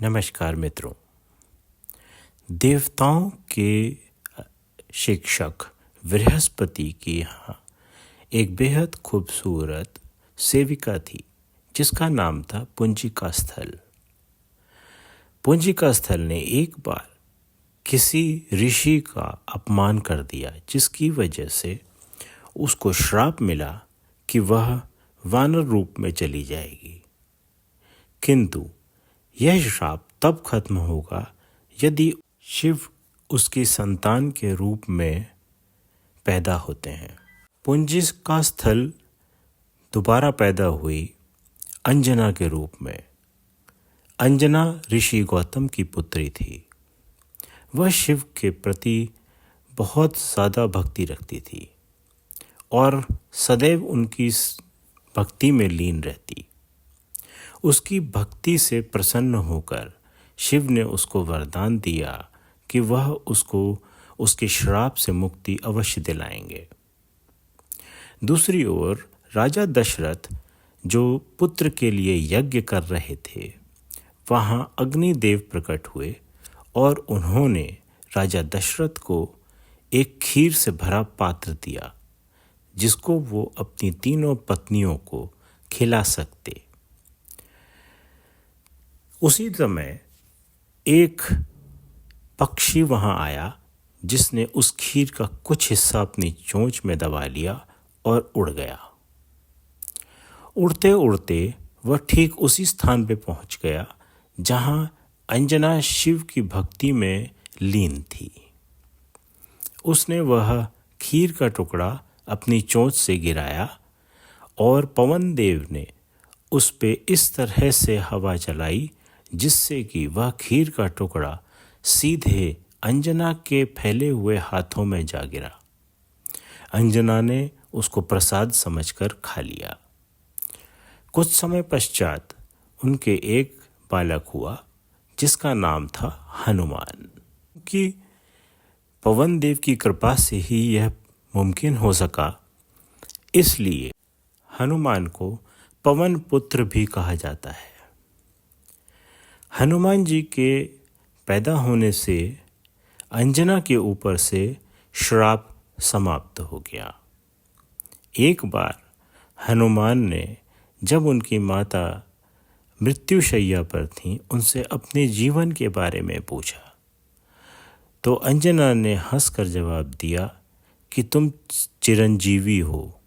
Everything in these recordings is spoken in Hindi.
नमस्कार मित्रों। देवताओं के शिक्षक बृहस्पति के यहाँ एक बेहद खूबसूरत सेविका थी जिसका नाम था पुंजिका स्थल। पुंजिका स्थल ने एक बार किसी ऋषि का अपमान कर दिया, जिसकी वजह से उसको श्राप मिला कि वह वानर रूप में चली जाएगी। किंतु यह श्राप तब खत्म होगा यदि शिव उसकी संतान के रूप में पैदा होते हैं। पुंजिका स्थल दोबारा पैदा हुई अंजना के रूप में। अंजना ऋषि गौतम की पुत्री थी। वह शिव के प्रति बहुत ज़्यादा भक्ति रखती थी और सदैव उनकी भक्ति में लीन रहती। उसकी भक्ति से प्रसन्न होकर शिव ने उसको वरदान दिया कि वह उसको उसके श्राप से मुक्ति अवश्य दिलाएंगे। दूसरी ओर राजा दशरथ जो पुत्र के लिए यज्ञ कर रहे थे, वहाँ अग्निदेव प्रकट हुए और उन्होंने राजा दशरथ को एक खीर से भरा पात्र दिया जिसको वो अपनी तीनों पत्नियों को खिला सकते। उसी समय एक पक्षी वहाँ आया जिसने उस खीर का कुछ हिस्सा अपनी चोंच में दबा लिया और उड़ गया। उड़ते उड़ते वह ठीक उसी स्थान पे पहुँच गया जहाँ अंजना शिव की भक्ति में लीन थी। उसने वह खीर का टुकड़ा अपनी चोंच से गिराया और पवन देव ने उस पे इस तरह से हवा चलाई जिससे कि वह खीर का टुकड़ा सीधे अंजना के फैले हुए हाथों में जा गिरा। अंजना ने उसको प्रसाद समझकर खा लिया। कुछ समय पश्चात उनके एक बालक हुआ जिसका नाम था हनुमान। कि पवन देव की कृपा से ही यह मुमकिन हो सका, इसलिए हनुमान को पवन पुत्र भी कहा जाता है। हनुमान जी के पैदा होने से अंजना के ऊपर से श्राप समाप्त हो गया। एक बार हनुमान ने जब उनकी माता मृत्युशैया पर थीं, उनसे अपने जीवन के बारे में पूछा तो अंजना ने हंसकर जवाब दिया कि तुम चिरंजीवी हो,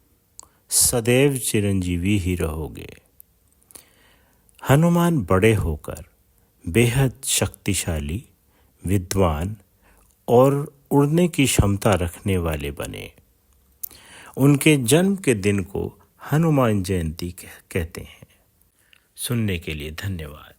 सदैव चिरंजीवी ही रहोगे। हनुमान बड़े होकर बेहद शक्तिशाली, विद्वान और उड़ने की क्षमता रखने वाले बने। उनके जन्म के दिन को हनुमान जयंती कहते हैं। सुनने के लिए धन्यवाद।